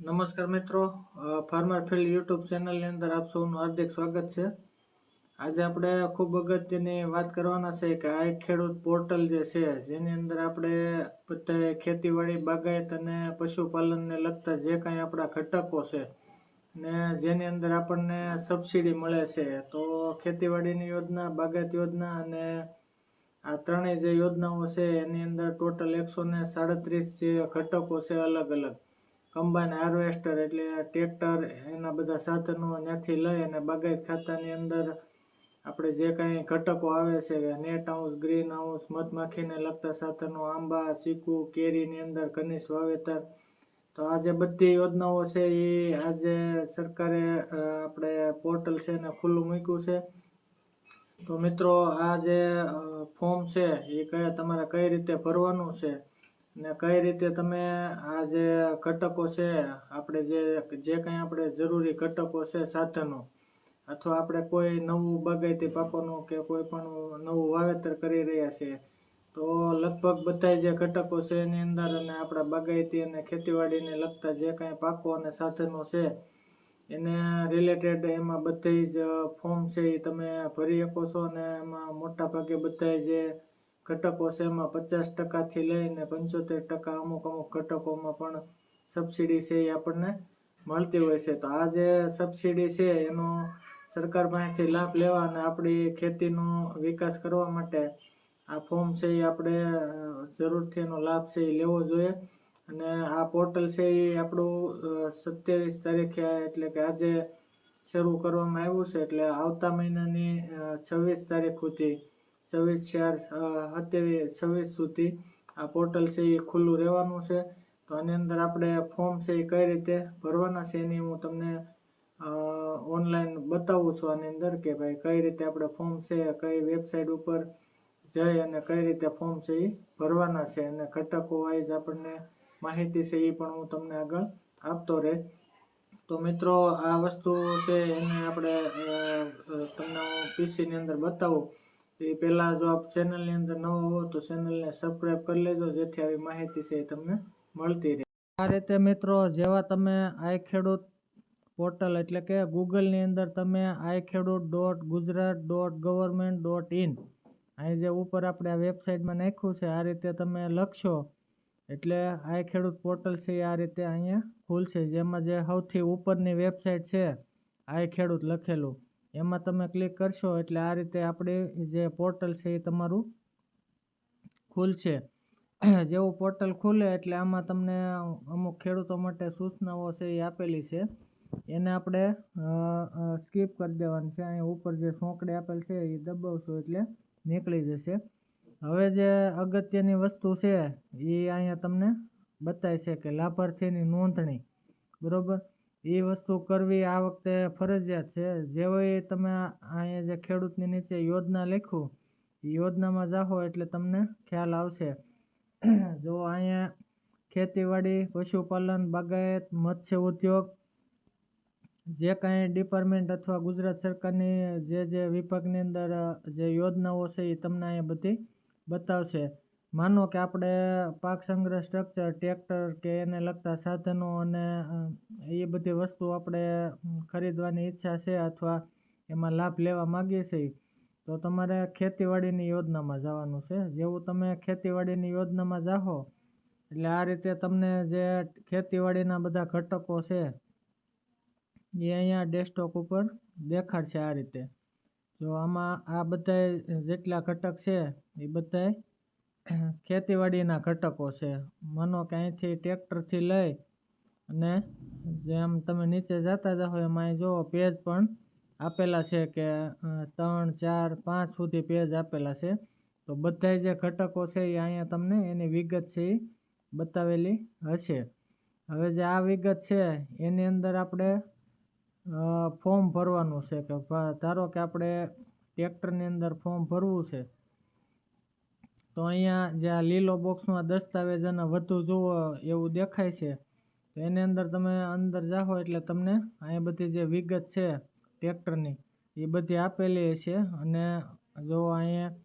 નમસ્કાર મિત્રો, farmer field YouTube ચેનલની અંદર આપ સૌનું હાર્દિક સ્વાગત છે. આજે આપણે ખૂબ અગત્યની વાત કરવાના છે કે આ ખેડૂત પોર્ટલ જે છે જેની અંદર આપણે બધા ખેતીવાડી, બાગાયત અને પશુપાલનને લગતા જે કાંઈ આપણા ઘટકો છે ને જેની અંદર આપણને સબસિડી મળે છે. તો ખેતીવાડીની યોજના, બાગાયત યોજના અને આ ત્રણેય જે યોજનાઓ છે એની અંદર ટોટલ 137 જે ઘટકો છે અલગ અલગ. કમ્બાઈન હાર્વેસ્ટર એટલે ટ્રેક્ટર, એના બધા સાધનો ત્યાંથી લઈ અને બાગાયત ખાતાની અંદર આપણે જે કાંઈ ઘટકો આવે છે નેટ હાઉસ, ગ્રીન હાઉસ, મધમાખીને લગતા સાધનો, આંબા, ચીકુ, કેરીની અંદર ખનિજ વાવેતર. તો આ જે બધી યોજનાઓ છે એ આજે સરકારે આપણે પોર્ટલ છે એને ખુલ્લું મૂક્યું છે. તો મિત્રો આ જે ફોર્મ છે એ તમારે કઈ રીતે ભરવાનું છે ને કઈ રીતે તમે આ જે ઘટકો છે આપણે જે કંઈ આપણે જરૂરી ઘટકો છે સાધનો, અથવા આપણે કોઈ નવું બાગાયતી પાકોનું કે કોઈ પણ નવું વાવેતર કરી રહ્યા છીએ તો લગભગ બધા જે ઘટકો છે એની અંદર અને આપણા બાગાયતી અને ખેતીવાડીને લગતા જે કાંઈ પાકો અને સાધનો છે એને રિલેટેડ એમાં બધી જ ફોર્મ છે એ તમે ભરી શકો છો. અને એમાં મોટા ભાગે બધા જે ઘટકો છે એમાં 50% લઈને 75% અમુક ઘટકોમાં પણ સબસિડી છે એ આપણને મળતી હોય છે. તો આ જે સબસિડી છે એનો સરકાર પાસેથી લાભ લેવા અને આપણી ખેતીનો વિકાસ કરવા માટે આ ફોર્મ છે એ આપણે જરૂરથી એનો લાભ છે એ લેવો જોઈએ. અને આ પોર્ટલ છે એ આપણું 27 તારીખે એટલે કે આજે શરૂ કરવામાં આવ્યું છે. એટલે આવતા મહિનાની 26 તારીખ સુધી, 26/4/27 સુધી આ પોર્ટલ છે એ ખુલ્લું રહેવાનું છે. તો આની અંદર આપણે ફોર્મ છે એ કઈ રીતે ભરવાના છે એની હું તમને ઓનલાઈન બતાવું છું આની અંદર કે ભાઈ કઈ રીતે આપણે ફોર્મ છે કઈ વેબસાઇટ ઉપર જઈ અને કઈ રીતે ફોર્મ છે એ ભરવાના છે અને ઘટકો વાઇઝ આપણને માહિતી છે એ પણ હું તમને આગળ આપતો રહે. તો મિત્રો આ વસ્તુ છે એને આપણે તમને હું પીસીની અંદર બતાવું એ પહેલાં જો આપ ચેનલની અંદર નવો હો તો ચેનલને સબસ્ક્રાઈબ કરી લેજો જેથી આવી માહિતી છે એ તમને મળતી રહે. આ રીતે મિત્રો જેવા તમે iKheduત પોર્ટલ એટલે કે ગૂગલની અંદર તમે iKheduત.gujarat.government.in અહીં જે ઉપર આપણે આ વેબસાઇટમાં નાખ્યું છે આ રીતે તમે લખશો એટલે iKheduત પોર્ટલ છે આ રીતે અહીંયા ખુલશે. જેમાં જે સૌથી ઉપરની વેબસાઇટ છે iKheduત લખેલું એમાં તમે ક્લિક કરશો એટલે આ રીતે આપણી જે પોર્ટલ છે એ તમારું ખુલશે. જેવું પોર્ટલ ખુલે એટલે આમાં તમને અમુક ખેડૂતો માટે સૂચનાઓ છે એ આપેલી છે એને આપણે સ્કીપ કરી દેવાની છે. અહીંયા ઉપર જે સોંકડી આપેલ છે એ દબાવશો એટલે નીકળી જશે. હવે જે અગત્યની વસ્તુ છે એ અહીંયા તમને બતાવે છે કે લાભાર્થીની નોંધણી, બરોબર, એ વસ્તુ કરવી આ વખતે ફરજિયાત છે. જેવી તમે અહીંયા જે ખેડૂતની નીચે યોજના લખ્યું યોજનામાં જાઓ એટલે તમને ખ્યાલ આવશે. જો અહીંયા ખેતીવાડી, પશુપાલન, બાગાયત, મત્સ્ય ઉદ્યોગ જે કાંઈ ડિપાર્ટમેન્ટ અથવા ગુજરાત સરકારની જે વિભાગની અંદર જે યોજનાઓ છે એ તમને અહીંયા બધી બતાવશે. માનો કે આપણે પાક સંગ્રહ સ્ટ્રક્ચર, ટ્રેક્ટર કે એને લગતા સાધનો અને એ બધી વસ્તુ આપણે ખરીદવાની ઈચ્છા છે અથવા એમાં લાભ લેવા માગીએ છીએ તો તમારે ખેતીવાડીની યોજનામાં જવાનું છે. જેવું તમે ખેતીવાડીની યોજનામાં જાઓ એટલે આ રીતે તમને જે ખેતીવાડીના બધા ઘટકો છે એ અહીંયા ડેસ્કટોપ ઉપર દેખાડશે આ રીતે. જો આમાં આ બધા જેટલા ઘટક છે એ બધા ખેતીવાડીના ઘટકો છે. માનો કે અહીંથી ટ્રેક્ટરથી લઈ અને જેમ તમે નીચે જતા જાઓ એમાં જો પેજ પણ આપેલા છે કે 3, 4, 5 સુધી પેજ આપેલા છે. તો બધા જે ઘટકો છે એ અહીંયા તમને એની વિગત છે એ બતાવેલી હશે. હવે જે આ વિગત છે એની અંદર આપણે ફોર્મ ભરવાનું છે કે ધારો કે આપણે ટ્રેક્ટરની અંદર ફોર્મ ભરવું છે તો અહીંયા જે આ લીલો બોક્સમાં દસ્તાવેજ અને વધુ જુઓ એવું દેખાય છે તો એની અંદર તમે અંદર જાઓ એટલે તમને અહીંયા બધી જે વિગત છે ટ્રેક્ટરની એ બધી આપેલી છે. અને જો અહીંયા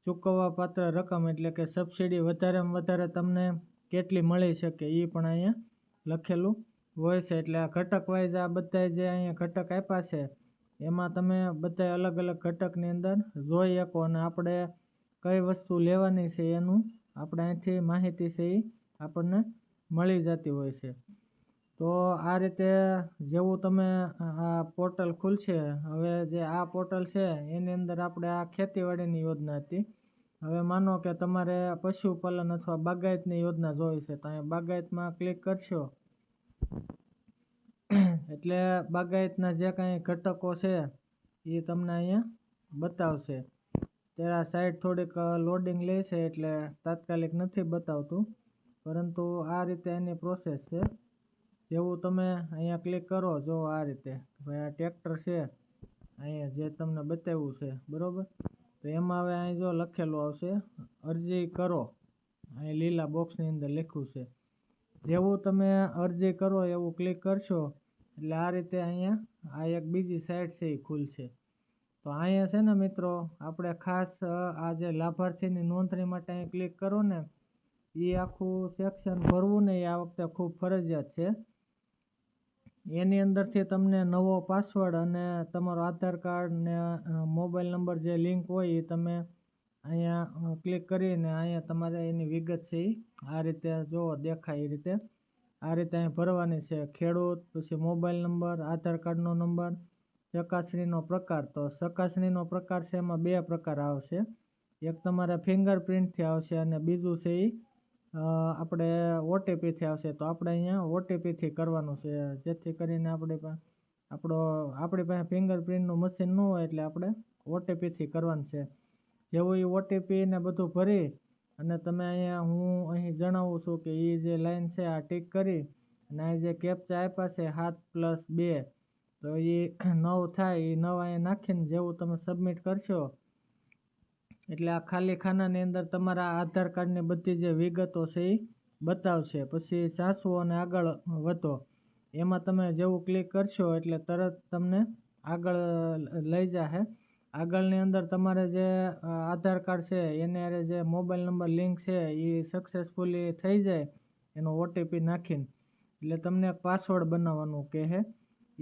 ચૂકવવા પાત્ર રકમ એટલે કે સબસિડી વધારેમાં વધારે તમને કેટલી મળી શકે એ પણ અહીંયા લખેલું હોય છે. એટલે આ ઘટક વાઇઝ આ બધા જે અહીંયા ઘટક આપ્યા છે એમાં તમે બધા અલગ અલગ ઘટકની અંદર જોઈ શકો અને આપણે કઈ વસ્તુ લેવાની છે એનું આપણે અહીંથી માહિતી છે એ આપણને મળી જતી હોય છે. તો આ રીતે જેવું તમે આ પોર્ટલ ખુલશે, હવે જે આ પોર્ટલ છે એની અંદર આપણે આ ખેતીવાડીની યોજના હતી. હવે માનો કે તમારે પશુપાલન અથવા બાગાયતની યોજના જોઈ છે, તો અહીંયા બાગાયતમાં ક્લિક કરશો એટલે બાગાયતના જે કાંઈ ઘટકો છે એ તમને અહીંયા બતાવશે. ત્યારે સાઈડ થોડીક લોડિંગ લે છે એટલે તાત્કાલિક નથી બતાવતું, પરંતુ આ રીતે એની પ્રોસેસ છે. જેવું તમે અહીંયા ક્લિક કરો, જો આ રીતે ભાઈ આ ટ્રેક્ટર છે અહીંયા જે તમને બતાવ્યું છે, બરોબર. તો એમાં હવે અહીં જો લખેલું આવશે અરજી કરો, અહીં લીલા બોક્સની અંદર લખ્યું છે. જેવું તમે અરજી કરો એવું ક્લિક કરશો એટલે આ રીતે અહીંયા આ એક બીજી સાઇટ છે એ ખુલશે. તો અહીંયા છે ને મિત્રો, આપણે ખાસ આ જે લાભાર્થીની નોંધણી માટે અહીં ક્લિક કરો ને, એ આખું સેક્શન ભરવું ને એ આ વખતે ખૂબ ફરજિયાત છે. એની અંદરથી તમને નવો પાસવર્ડ અને તમારો આધાર કાર્ડ ને મોબાઈલ નંબર જે લિંક હોય એ તમે અહીંયા ક્લિક કરીને અહીંયા તમારે એની વિગત છે એ આ રીતે જો દેખાય એ રીતે આ રીતે અહીં ભરવાની છે. ખેડૂત, પછી મોબાઈલ નંબર, આધાર કાર્ડનો નંબર, ચકાસણીનો પ્રકાર. તો ચકાસણીનો પ્રકાર છે એમાં બે પ્રકાર આવશે. એક તમારે ફિંગરપ્રિન્ટથી આવશે અને બીજું છે એ આપણે ઓટીપીથી આવશે. તો આપણે અહીંયા ઓટીપીથી કરવાનું છે, જેથી કરીને આપણી પાસે ફિંગરપ્રિન્ટનું મશીન ન હોય એટલે આપણે ઓટીપીથી કરવાનું છે. જેવું એ ઓટીપી ને બધું ભરી અને તમે અહીંયા હું અહીં જણાવું છું કે એ જે લાઈન છે આ ટીક કરી અને આ જે કેપ્ચા આપ્યા છે 7+2, તો એ 9 થાય, એ 9 અહીંયા નાખીને જેવું તમે સબમિટ કરશો એટલે આ ખાલી ખાનાની અંદર તમારા આધાર કાર્ડની બધી જે વિગતો છે એ બતાવશે. પછી સાચવો અને આગળ વધો એમાં તમે જેવું ક્લિક કરશો એટલે તરત તમને આગળ લઈ જશે. આગળની અંદર તમારે જે આધાર કાર્ડ છે એને હારે જે મોબાઈલ નંબર લિંક છે એ સક્સેસફુલી થઈ જાય એનો ઓટીપી નાખીને એટલે તમને એક પાસવર્ડ બનાવવાનું કહે.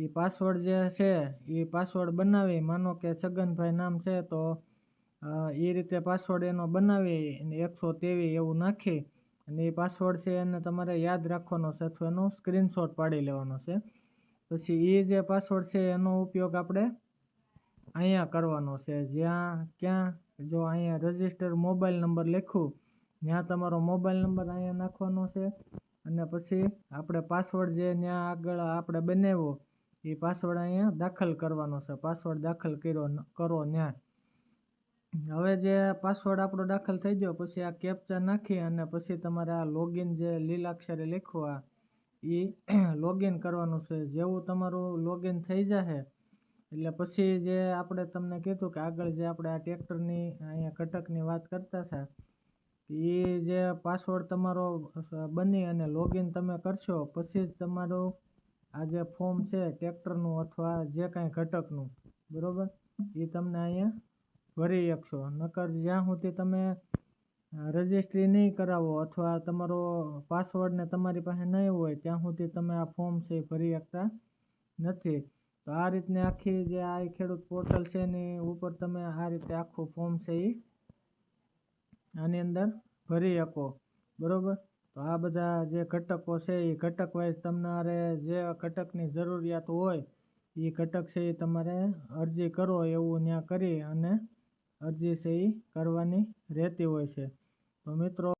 એ પાસવર્ડ જે છે એ પાસવર્ડ બનાવી, માનો કે છગનભાઈ નામ છે તો એ રીતે પાસવર્ડ એનો બનાવી 123 એવું નાખી અને એ પાસવર્ડ છે એને તમારે યાદ રાખવાનો છે અથવા એનો સ્ક્રીનશોટ પાડી લેવાનો છે. પછી એ જે પાસવર્ડ છે એનો ઉપયોગ આપણે અહીંયા કરવાનો છે. ક્યાં જો અહીંયા રજિસ્ટર મોબાઈલ નંબર લખ્યું ત્યાં તમારો મોબાઈલ નંબર અહીંયા નાખવાનો છે અને પછી આપણે પાસવર્ડ જે ત્યાં આગળ આપણે બનાવ્યો એ પાસવર્ડ અહીંયા દાખલ કરવાનો છે. પાસવર્ડ દાખલ કરો ત્યાં. હવે જે પાસવર્ડ આપણો દાખલ થઈ ગયો પછી આ કેપ્ચા નાખી અને પછી તમારે આ લોગિન જે લીલા અક્ષરે લખ્યું એ લોગિન કરવાનું છે. જેવું તમારું લોગિન થઈ જશે એટલે પછી જે આપણે તમને કીધું કે આગળ જે આપણે આ ટ્રેક્ટરની અહીંયા ઘટકની વાત કરતા હતા એ જે પાસવર્ડ તમારો બની અને લોગિન તમે કરશો પછી જ તમારું આ જે ફોર્મ છે ટ્રેક્ટરનું અથવા જે કાંઈ ઘટકનું, બરાબર, એ તમને અહીંયા ભરી શકશો. નકર જ્યાં સુધી તમે રજિસ્ટ્રી નહીં કરાવો અથવા તમારો પાસવર્ડ ને તમારી પાસે નહીં હોય ત્યાં સુધી તમે આ ફોર્મ છે ભરી શકતા નથી. તો આ રીતની આખી જે આ ખેડૂત પોર્ટલ છે એની ઉપર તમે આ રીતે આખું ફોર્મ છે એ આની અંદર ભરી શકો, બરાબર. તો આ બધા જે ઘટકો છે એ ઘટક વાઇઝ તમારે જે ઘટકની જરૂરિયાત હોય એ ઘટક છે એ તમારે અરજી કરો એવું ત્યાં કરી અને અરજી છે એ કરવાની રહેતી હોય છે. તો મિત્રો